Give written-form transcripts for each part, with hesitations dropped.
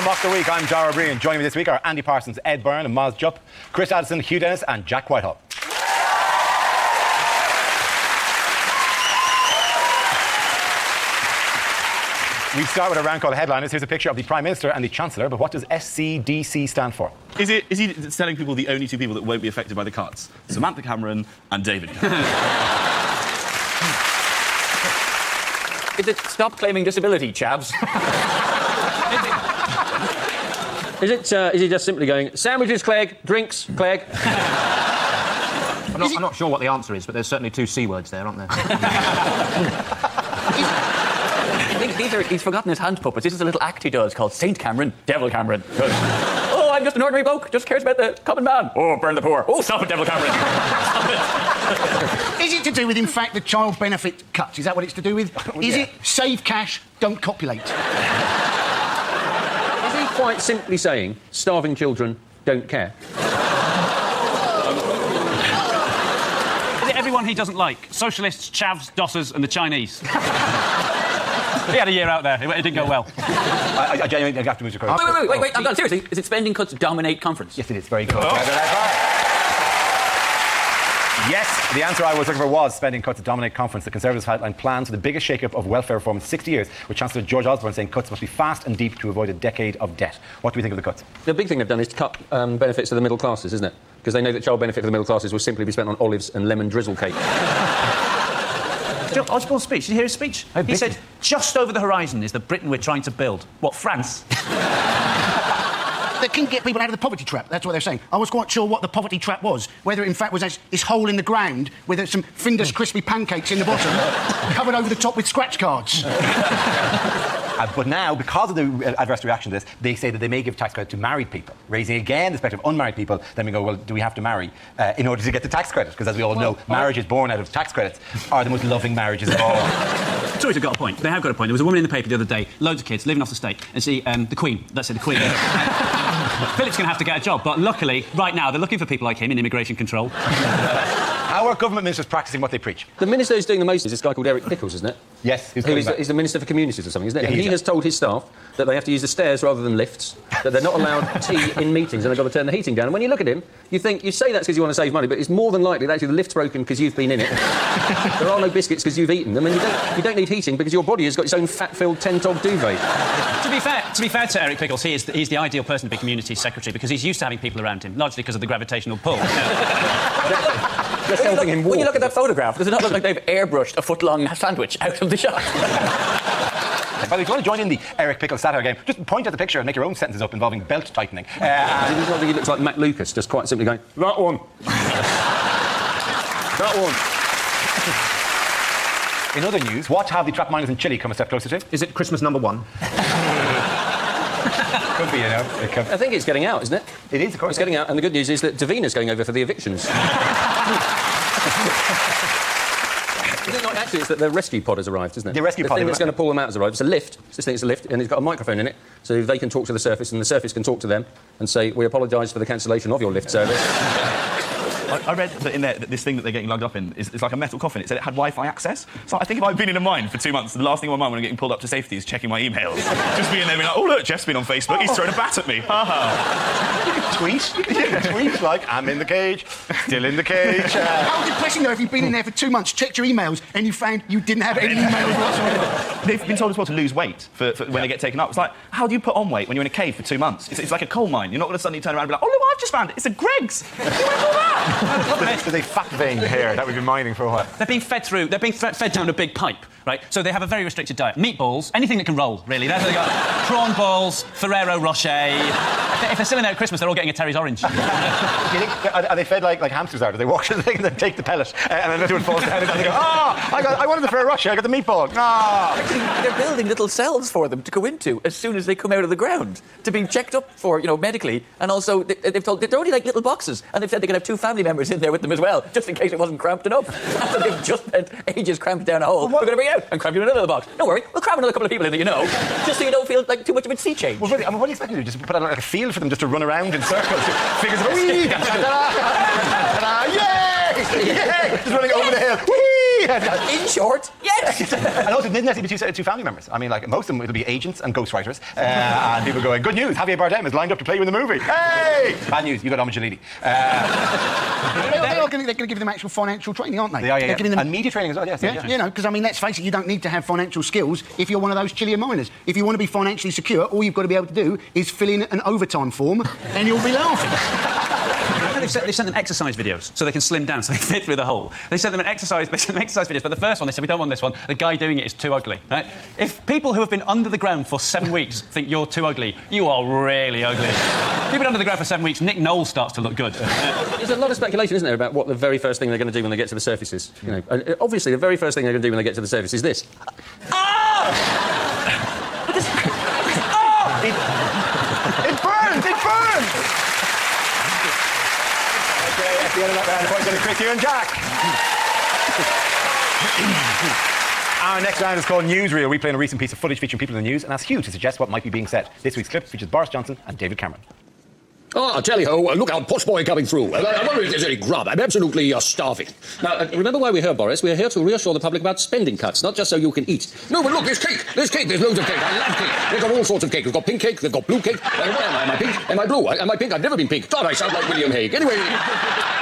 Mock the Week. I'm Dara Breen. Joining me this week are Andy Parsons, Ed Byrne and Maz Jupp, Chris Addison, Hugh Dennis and Jack Whitehall. We start with a round called Headliners. Here's a picture of the Prime Minister and the Chancellor, but what does SCDC stand for? Is he telling people the only two people that won't be affected by the cuts? Samantha Cameron and David Cameron. Is it stop claiming disability, chavs? Is he just simply going, sandwiches, Clegg, drinks, Clegg? I'm not sure what the answer is, but there's certainly two C words there, aren't there? He's forgotten his hand puppets. This is a little act he does called Saint Cameron, Devil Cameron. Oh, I'm just an ordinary bloke, just cares about the common man. Oh, burn the poor. Oh, stop it, Devil Cameron. Stop it. Is it to do with, in fact, the child benefit cuts? Is that what it's to do with? Is it save cash, don't copulate? Is he quite simply saying, starving children don't care? Is it everyone he doesn't like? Socialists, chavs, dossers and the Chinese? He had a year out there. It didn't go well. I genuinely have to move to Chris. Wait, I'm done. Seriously, is it spending cuts dominate conference? Yes, it is. Very good. Yes, the answer I was looking for was spending cuts to dominate conference. The Conservatives outlined plans for the biggest shake-up of welfare reform in 60 years, with Chancellor George Osborne saying cuts must be fast and deep to avoid a decade of debt. What do we think of the cuts? The big thing they've done is to cut benefits to the middle classes, isn't it? Because they know that child benefit for the middle classes will simply be spent on olives and lemon drizzle cake. Osborne's speech, did you hear his speech? He said, just over the horizon is the Britain we're trying to build. What, France? They can get people out of the poverty trap, that's what they're saying. I was quite sure what the poverty trap was, whether it in fact was this hole in the ground with some Findus crispy pancakes in the bottom, covered over the top with scratch cards. But now, because of the adverse reaction to this, they say that they may give tax credit to married people, raising again the spectre of unmarried people. Then we go, well, do we have to marry in order to get the tax credit? Because as we all know, marriages born out of tax credits are the most loving marriages of all. Tories have got a point. They have got a point. There was a woman in the paper the other day, loads of kids, living off the state, and see, the Queen, let's say the Queen. Philip's going to have to get a job, but luckily, right now, they're looking for people like him in immigration control. How are government ministers practising what they preach? The minister who's doing the most is this guy called Eric Pickles, isn't it? Yes. He's the Minister for Communities or something, isn't it? Yeah, and he has told his staff that they have to use the stairs rather than lifts, that they're not allowed tea in meetings and they've got to turn the heating down. And when you look at him, you say that's because you want to save money, but it's more than likely that actually the lift's broken because you've been in it. There are no biscuits because you've eaten them, and you don't need heating because your body has got its own fat-filled 10-tog duvet. To be fair to Eric Pickles, he's the ideal person to be community secretary because he's used to having people around him, largely because of the gravitational pull. Just helping him walk. When you look at that photograph, does it not look like they've airbrushed a foot-long sandwich out of the shot? By the way, if you want to join in the Eric Pickles satire game, just point at the picture and make your own sentences up involving belt tightening. I think he looks like Matt Lucas, just quite simply going, that one. That one. In other news, what have the trapped miners in Chile come a step closer to? Is it Christmas number 1? Could be, you know. I think it's getting out, isn't it? It is, of course. It's getting out, and the good news is that Davina's going over for the evictions. Actually, it's that the rescue pod has arrived, isn't it? The rescue pod. The thing that's going to pull them out has arrived. It's a lift. This thing is a lift, and it's got a microphone in it, so they can talk to the surface, and the surface can talk to them and say, we apologise for the cancellation of your lift service. I read that in there, that this thing that they're getting lugged up in is like a metal coffin. It said it had Wi-Fi access. So I think if I've been in a mine for 2 months, the last thing on my mind when I'm getting pulled up to safety is checking my emails. Just being there being like, oh, look, Jeff's been on Facebook. He's thrown a bat at me. Ha ha. Tweet. Tweet like, I'm in the cage, still in the cage. How depressing, though, if you've been in there for 2 months, checked your emails, and you found you didn't have any emails whatsoever. They've been told as well to lose weight for when they get taken up. It's like, how do you put on weight when you're in a cave for 2 months? It's like a coal mine. You're not going to suddenly turn around and be like, oh, look, I've just found it. It's a Greggs. You went for that. There's a fat vein here that we've been mining for a while. They're being fed down a big pipe, right? So they have a very restricted diet. Meatballs, anything that can roll, really. That's what they got. Prawn balls, Ferrero Rocher. If they're still in there at Christmas, they're all getting a Terry's orange. Do you think, are they fed like hamsters are? Do they walk to the thing and then take the pellet and then everyone falls down and they go, I wanted the Ferrero Rocher, I got the meatball. Actually, they're building little cells for them to go into as soon as they come out of the ground to be checked up for, medically. And also, they've told they're only like little boxes, and they've said they can have 2 family members in there with them as well, just in case it wasn't cramped enough. After they've just spent ages cramped down a hole, we're going to bring it out and cramp you in another little box. Don't worry, we'll cram another couple of people in that just so you don't feel like too much of a sea change. Well, really, what do you expect to do? Just put out like a field for them just to run around in circles? Figures of, wee! Yay! Yay! Just running over the hill. Wee! In short, yes. And also, it doesn't necessarily be two family members. I mean, like, most of them, it'll be agents and ghostwriters. And people going, good news, Javier Bardem is lined up to play you in the movie. Hey! Bad news, you got Ahmed Jalili. They're going to give them actual financial training, aren't they? They are, They're giving them... And media training as well, yes. Yeah, you know, because, I mean, let's face it, you don't need to have financial skills if you're one of those Chilean miners. If you want to be financially secure, all you've got to be able to do is fill in an overtime form and you'll be laughing. They sent them exercise videos so they can slim down, so they fit through the hole. They sent them exercise videos, but the first one, they said, we don't want this one. The guy doing it is too ugly. Right? If people who have been under the ground for 7 weeks think you're too ugly, you are really ugly. If you've been under the ground for 7 weeks, Nick Knowles starts to look good. There's a lot of speculation, isn't there, about what the very first thing they're going to do when they get to the surface is. You know, and obviously, the very first thing they're going to do when they get to the surface is this. It burns! It burns! Okay, at the end of that round, the points go to Chris, you and Jack. Our next round is called Newsreel. We play in a recent piece of footage featuring people in the news and ask you to suggest what might be being said. This week's clip features Boris Johnson and David Cameron. Oh, tally-ho, look out, posh boy coming through. I wonder if there's any grub. I'm absolutely starving. Now, remember why we're here, Boris? We're here to reassure the public about spending cuts, not just so you can eat. No, but look, there's cake. There's loads of cake. I love cake. They've got all sorts of cake. They've got pink cake, they've got blue cake. What am I? Am I pink? Am I blue? Am I pink? I've never been pink. God, I sound like William Hague. Anyway,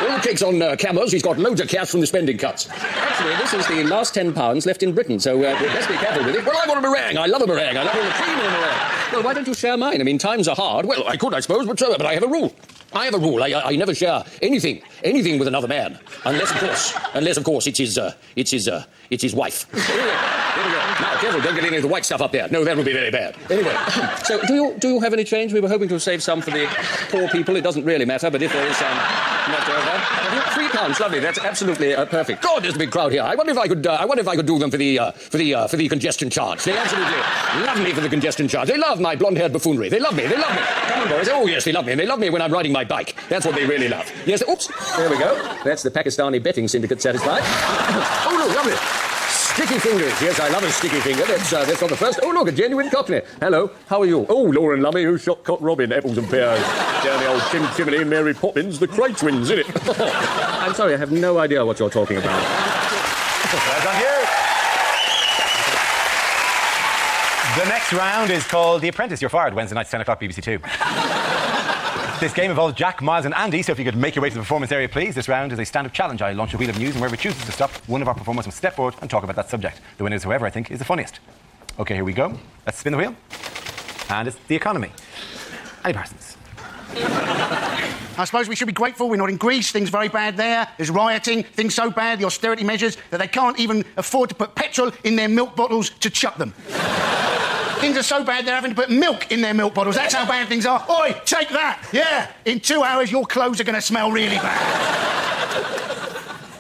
all the cake's on cameras. He's got loads of cash from the spending cuts. Actually, this is the last £10 left in Britain, so let's be careful with it. Well, I want a meringue. I love a meringue. I love all the cream in a meringue. Well, why don't you share mine? I mean, times are hard. Well, I could, I suppose, but I have a rule. I have a rule. I never share anything with another man, unless of course it's his wife. There we go. Now, careful, don't get any of the white stuff up there. No, that would be very bad. Anyway, so do you have any change? We were hoping to save some for the poor people. It doesn't really matter, but if there is some left over, £3, lovely. That's absolutely perfect. God, there's a big crowd here. I wonder if I could do them for the congestion charge. They absolutely love me for the congestion charge. They love my blonde-haired buffoonery. They love me. Come on, boys. Oh yes, they love me. And they love me when I'm riding my bike. That's what they really love. Yes. Oops. There we go. That's the Pakistani betting syndicate satisfied. Oh no, lovely. Sticky fingers. Yes, I love a sticky finger. That's on the first. Oh, look, a genuine Cockney. Hello, how are you? Oh, Lauren Lummy, who shot Cot Robin, apples and pears. Down the old chimney and Mary Poppins, the Cray twins, isn't it? I'm sorry, I have no idea what you're talking about. Well done, you. The next round is called The Apprentice. You're fired. Wednesday night, 10 o'clock, BBC Two. This game involves Jack, Miles and Andy, so if you could make your way to the performance area, please. This round is a stand-up challenge. I launch a wheel of news, and wherever it chooses to stop, one of our performers must step forward and talk about that subject. The winner is whoever I think is the funniest. OK, here we go. Let's spin the wheel. And it's the economy. Andy Parsons. I suppose we should be grateful we're not in Greece. Things very bad there. There's rioting. Things so bad, the austerity measures, that they can't even afford to put petrol in their milk bottles to chuck them. Things are so bad they're having to put milk in their milk bottles. That's how bad things are. Oi, take that! Yeah, in 2 hours your clothes are going to smell really bad.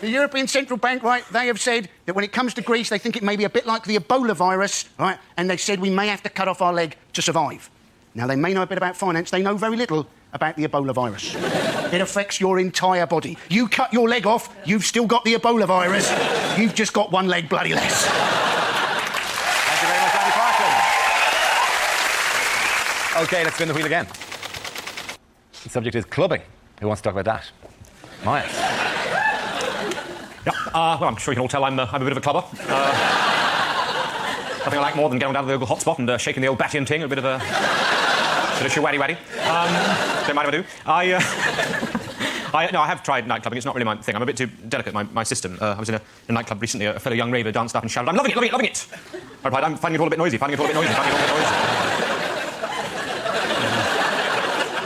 The European Central Bank, right, they have said that when it comes to Greece, they think it may be a bit like the Ebola virus, right, and they said we may have to cut off our leg to survive. Now, they may know a bit about finance. They know very little about the Ebola virus. It affects your entire body. You cut your leg off, you've still got the Ebola virus. You've just got one leg bloody less. Thank you very much, Andy Parsons. OK, let's spin the wheel again. The subject is clubbing. Who wants to talk about that? Miles. Yeah, well, I'm sure you can all tell I'm a bit of a clubber. Nothing I like more than getting down to the local hotspot and shaking the old batty and ting, a bit of shoo-waddy-waddy. Don't mind if I do. I have tried nightclubbing. It's not really my thing. I'm a bit too delicate, my system. I was in a nightclub recently. A fellow young raver danced up and shouted, "I'm loving it, loving it, loving it!" I replied, "I'm finding it all a bit noisy,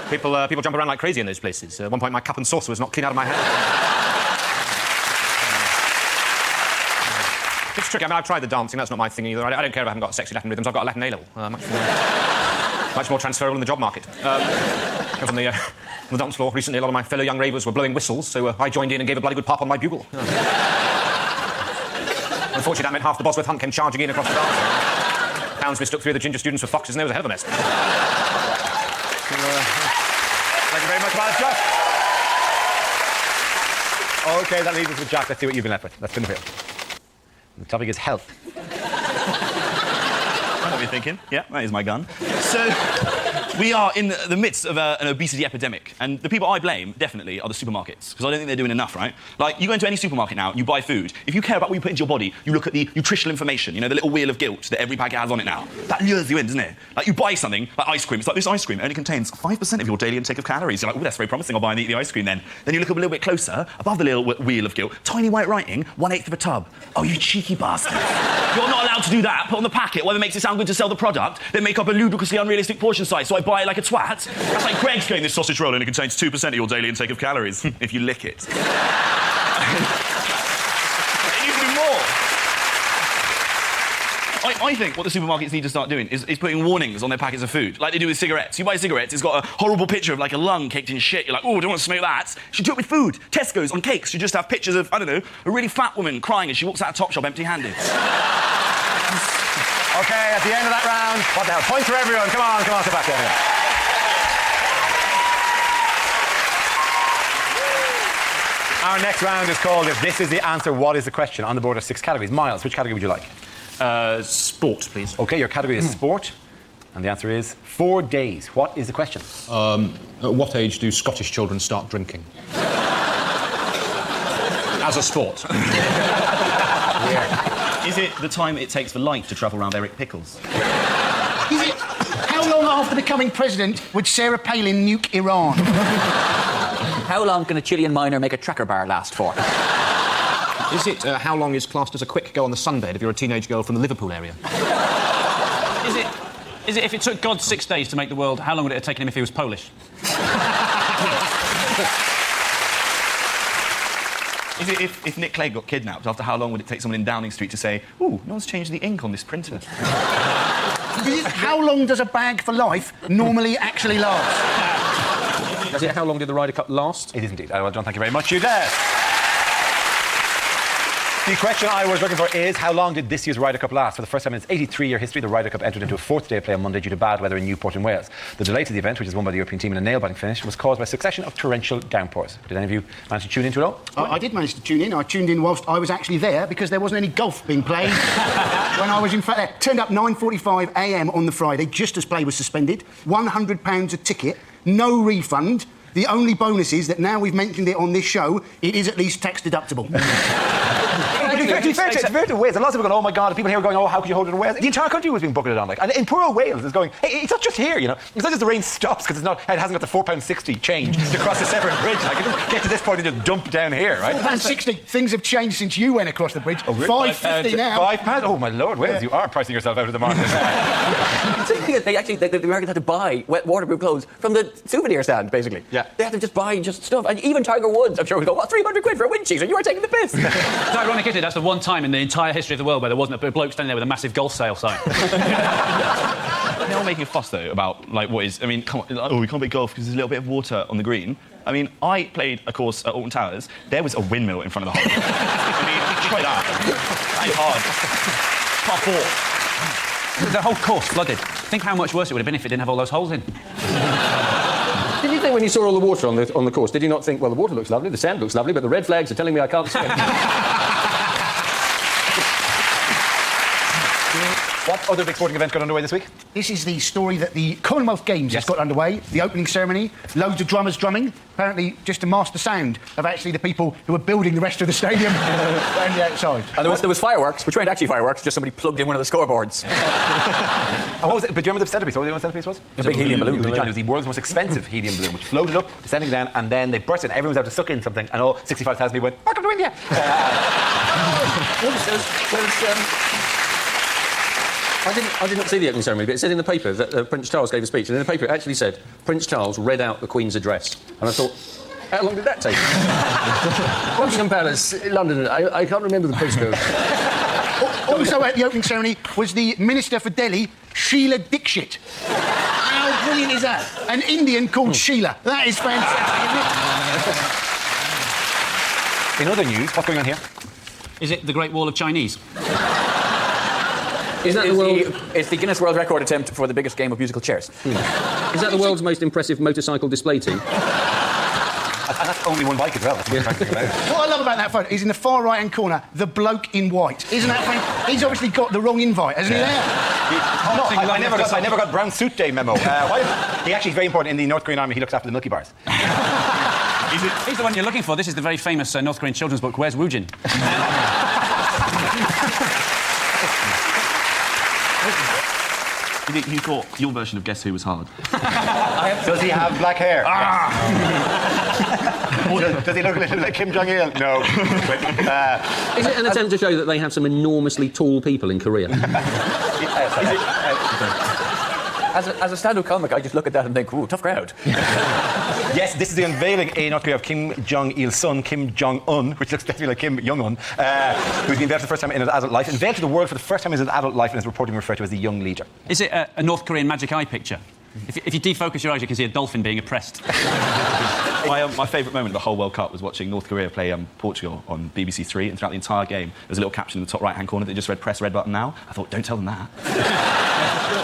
People jump around like crazy in those places. At one point, my cup and saucer was knocked clean out of my hand. It's tricky. I mean, I've tried the dancing. That's not my thing either. I don't care if I haven't got sexy Latin rhythms. I've got a Latin A-level. Much more transferable in the job market. I was on the dance floor recently. A lot of my fellow young ravers were blowing whistles, so I joined in and gave a bloody good pop on my bugle. Unfortunately, that meant half the Bosworth Hunt came charging in across the dance. Pounds mistook 3 of the ginger students for foxes, and there was a hell of a mess. Thank you very much, Miles. Josh. OK, that leaves us with Jack. Let's see what you've been left with. Let's spin the wheel. The topic is health. I know what you're thinking. Yeah, that is my gun. So, We are in the midst of an obesity epidemic, and the people I blame, definitely, are the supermarkets, because I don't think they're doing enough, right? Like, you go into any supermarket now, you buy food. If you care about what you put into your body, you look at the nutritional information, you know, the little wheel of guilt that every packet has on it now. That lures you in, doesn't it? Like, you buy something, like ice cream. It's like, this ice cream only contains 5% of your daily intake of calories. You're like, oh, that's very promising, I'll buy and eat the ice cream then. Then you look up a little bit closer, above the little wheel of guilt, tiny white writing, 1/8 of a tub. Oh, you cheeky bastard. You're not allowed to do that. Put on the packet, whatever makes it sound good to sell the product, then make up a ludicrously unrealistic portion size, so I buy it like a twat. That's like Greg's going, this sausage roll only contains 2% of your daily intake of calories, if you lick it. It needs to be more. I think what the supermarkets need to start doing is putting warnings on their packets of food, like they do with cigarettes. You buy cigarettes, it's got a horrible picture of like a lung caked in shit. You're like, oh, I don't want to smoke that. You should do it with food. Tesco's on cakes should just have pictures of, I don't know, a really fat woman crying as she walks out of Topshop empty-handed. Okay, at the end of that round, what the hell? Points for everyone. Come on, sit back down here. Our next round is called If This Is the Answer, What is the Question? On the board are 6 categories. Miles, which category would you like? Sport, please. Okay, your category is sport, and the answer is 4 days. What is the question? At what age do Scottish children start drinking? As a sport. Is it the time it takes for light to travel around Eric Pickles? Is it how long after becoming president would Sarah Palin nuke Iran? How long can a Chilean miner make a tracker bar last for? Is it how long is classed as a quick go on the sunbed if you're a teenage girl from the Liverpool area? Is it if it took God 6 days to make the world, how long would it have taken him if he was Polish? Is it if Nick Clegg got kidnapped, after how long would it take someone in Downing Street to say, ooh, no one's changed the ink on this printer? Is it how long does a bag for life normally actually last? Is it how long did the Ryder Cup last? It is indeed. Well done, thank you very much. You did. The question I was looking for is, how long did this year's Ryder Cup last? For the first time in its 83-year history, the Ryder Cup entered into a 4th day of play on Monday due to bad weather in Newport in Wales. The delay to the event, which is won by the European team in a nail-biting finish, was caused by a succession of torrential downpours. Did any of you manage to tune into it all? I did manage to tune in. I tuned in whilst I was actually there because there wasn't any golf being played when I was in fact there. Turned up 9:45 a.m. on the Friday, just as play was suspended. £100 a ticket, no refund. The only bonus is that now we've mentioned it on this show, it is at least tax deductible. To be fair to Wales, and lots of people going, oh my God, people here are going, oh, how could you hold it in Wales? The entire country was being bucketed on, like. And in poor old Wales is going, hey, it's not just here, you know. It's not just the rain stops because it hasn't got the £4.60 change to cross the Severn Bridge. Like, it doesn't get to this point and just dump down here, right? £4.60. Things have changed since you went across the bridge. £5.50 now. £5? Oh my Lord, Wales, you are pricing yourself out of the market. The Americans had to buy wet waterproof clothes from the souvenir stand, basically. Yeah. They had to just buy just stuff. And even Tiger Woods, I'm sure, would go, what, 300 quid for a wind cheeser? You are taking the piss. It's ironic, isn't it? That's the one time in the entire history of the world where there wasn't a bloke standing there with a massive golf sale sign. They're all making a fuss, though, about, like, what is... I mean, come on, like, oh, we can't play golf because there's a little bit of water on the green. I mean, I played a course at Alton Towers. There was a windmill in front of the hole. I mean, try that. That is hard. Par 4. The whole course flooded. Think how much worse it would have been if it didn't have all those holes in. Did you think when you saw all the water on the course, did you not think, well, the water looks lovely, the sand looks lovely, but the red flags are telling me I can't swim? What other big sporting event got underway this week? This is the story that the Commonwealth Games has got underway. The opening ceremony, loads of drummers drumming, apparently just to mask the sound of actually the people who are building the rest of the stadium around the outside. And there was fireworks, which weren't actually fireworks, just somebody plugged in one of the scoreboards. What was it? But do you remember the centrepiece? What was the centrepiece was? A big helium balloon. It was the world's most expensive helium balloon, which floated up, descending down, and then they burst it. Everyone was out to suck in something, and all 65,000 people went, welcome to India! I did not see the opening ceremony, but it said in the paper that Prince Charles gave a speech, and in the paper it actually said Prince Charles read out the Queen's address. And I thought, how long did that take? Buckingham Palace, London, I can't remember the postcode. Also at the opening ceremony was the Minister for Delhi, Sheila Dikshit. How brilliant is that? An Indian called Sheila. That is fantastic. In other news, what's going on here? Is it the Great Wall of Chinese? Is that the world? It's the Guinness World Record attempt for the biggest game of musical chairs. Is that the world's most impressive motorcycle display team? And that's only one bike as well. That's what I'm trying to about. What I love about that photo is in the far right-hand corner, the bloke in white. Isn't that funny? He's obviously got the wrong invite, hasn't he there? I never got brown suit day memo. He actually is very important in the North Korean army. He looks after the Milky Bars. He's the one you're looking for. This is the very famous North Korean children's book, Where's Woojin? You thought your version of Guess Who was hard? Does he have black hair? Does he look a little like Kim Jong-il? No. Is it an attempt to show that they have some enormously tall people in Korea? As a stand-up comic, I just look at that and think, ooh, tough crowd. Yes, this is the unveiling in North Korea of Kim Jong-il's son, Kim Jong-un, which looks definitely like Kim Jong-un, who's been unveiled for the first time in his adult life. Unveiled to the world for the first time in his adult life and is reportedly referred to as the young leader. Is it a North Korean magic eye picture? If you defocus your eyes, you can see a dolphin being oppressed. My favourite moment of the whole World Cup was watching North Korea play Portugal on BBC Three, and throughout the entire game, there was a little caption in the top right-hand corner that just read, "Press red button now." I thought, don't tell them that.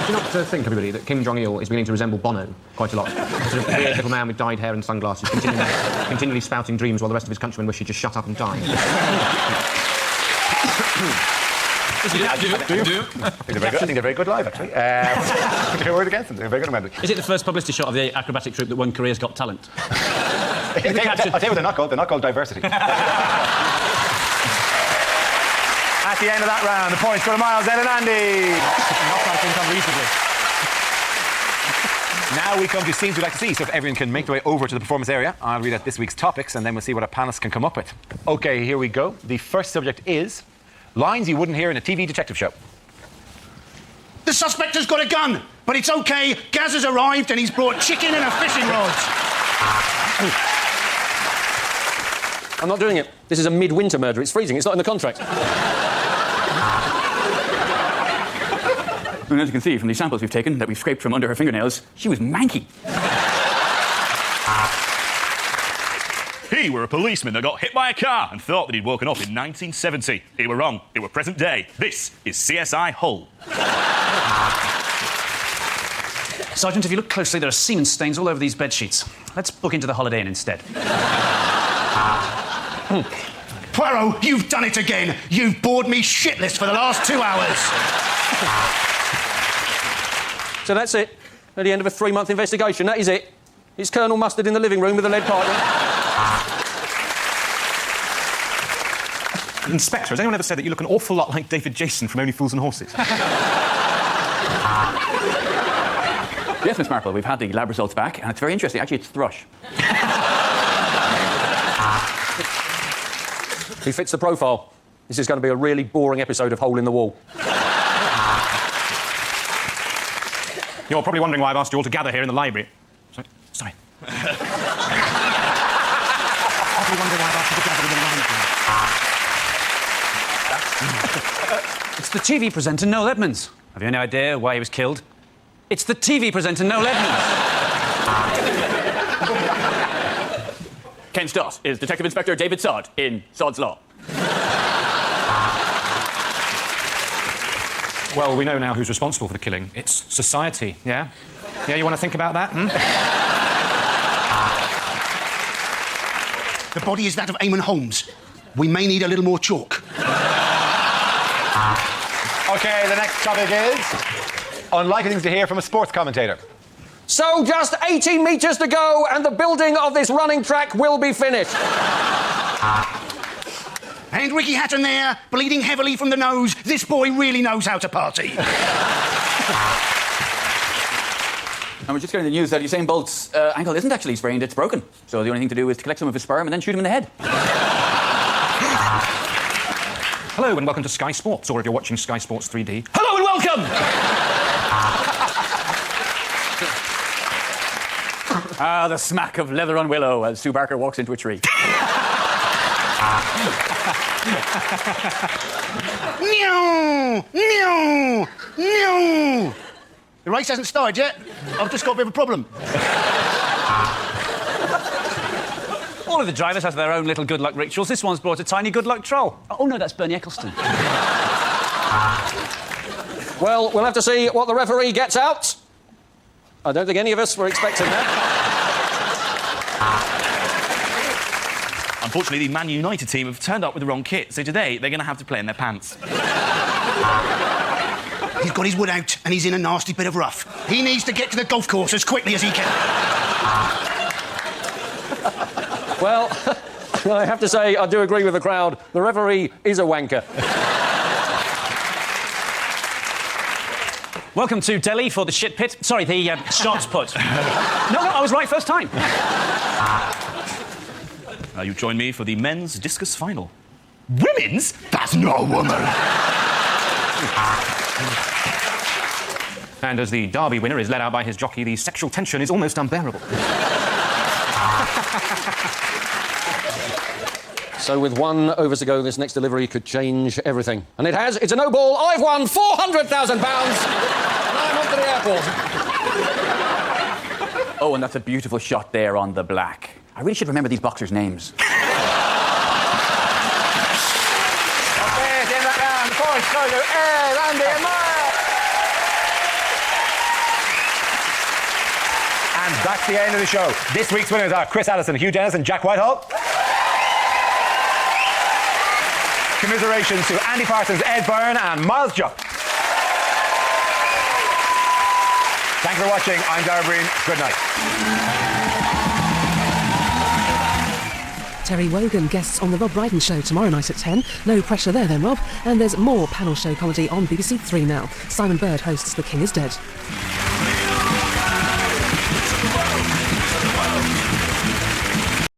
Do you not think, everybody, that Kim Jong-il is beginning to resemble Bono quite a lot? A sort of weird little man with dyed hair and sunglasses, continually spouting dreams while the rest of his countrymen wish he'd just shut up and die. I think they're very good live, actually. They're a word against them. They're very good at Is it the first publicity shot of the acrobatic troupe that won Korea's Got Talent? I'll tell you what they're not called. They're not called Diversity. At the end of that round, the points go to Miles, Ed and Andy. Now we come to scenes we'd like to see. So if everyone can make their way over to the performance area, I'll read out this week's topics and then we'll see what our panelists can come up with. OK, here we go. The first subject is lines you wouldn't hear in a TV detective show. The suspect has got a gun, but it's OK. Gaz has arrived and he's brought chicken and a fishing rod. I'm not doing it. This is a midwinter murder. It's freezing. It's not in the contract. And as you can see from the samples we've taken that we've scraped from under her fingernails, she was manky. He were a policeman that got hit by a car and thought that he'd woken up in 1970. He were wrong. It were present day. This is CSI Hull. Sergeant, if you look closely, there are semen stains all over these bed sheets. Let's book into the Holiday Inn instead. Poirot, you've done it again. You've bored me shitless for the last 2 hours. So that's it. At the end of a 3-month investigation, that is it. It's Colonel Mustard in the living room with a lead pipe. Inspector, has anyone ever said that you look an awful lot like David Jason from Only Fools and Horses? Yes, Miss Marple, we've had the lab results back, and it's very interesting. Actually, it's thrush. He fits the profile. This is going to be a really boring episode of Hole in the Wall. You're probably wondering why I've asked you all to gather here in the library. Sorry. Probably wondering why I've asked you to gather in the library. It's the TV presenter Noel Edmonds. Have you any idea why he was killed? It's the TV presenter Noel Edmonds. Ken Stott is Detective Inspector David Sod in Sod's Law. Well, we know now who's responsible for the killing. It's society, yeah? Yeah, you want to think about that, The body is that of Eamon Holmes. We may need a little more chalk. OK, the next topic is unlikely things to hear from a sports commentator. So just 18 metres to go and the building of this running track will be finished. And Ricky Hatton there, bleeding heavily from the nose. This boy really knows how to party. And we're just getting the news that Usain Bolt's ankle isn't actually sprained, it's broken. So the only thing to do is to collect some of his sperm and then shoot him in the head. Hello and welcome to Sky Sports, or if you're watching Sky Sports 3D... Hello and welcome! The smack of leather on willow as Sue Barker walks into a tree. Meow! Meow! Meow! The race hasn't started yet. I've just got a bit of a problem. All of the drivers have their own little good luck rituals. This one's brought a tiny good luck troll. Oh, no, that's Bernie Eccleston. Well, we'll have to see what the referee gets out. I don't think any of us were expecting that. Unfortunately, the Man United team have turned up with the wrong kit, so today they're going to have to play in their pants. He's got his wood out and he's in a nasty bit of rough. He needs to get to the golf course as quickly as he can. Well, I have to say, I do agree with the crowd. The referee is a wanker. Welcome to Delhi for the shit pit. Sorry, the shots put. No, I was right first time. You join me for the men's discus final. Women's? That's not a woman. And as the Derby winner is led out by his jockey, the sexual tension is almost unbearable. So with 1 over to go, this next delivery could change everything. And it has. It's a no ball. I've won £400,000. And I'm off to the airport. Oh, and that's a beautiful shot there on the black. I really should remember these boxers' names. And that's the end of the show. This week's winners are Chris Allison, Hugh Dennis and Jack Whitehall. Commiserations to Andy Parsons, Ed Byrne and Miles Jupp. Thanks for watching. I'm Dara Breen. Good night. Terry Wogan guests on The Rob Brydon Show tomorrow night at 10. No pressure there then, Rob. And there's more panel show comedy on BBC Three now. Simon Bird hosts The King is Dead.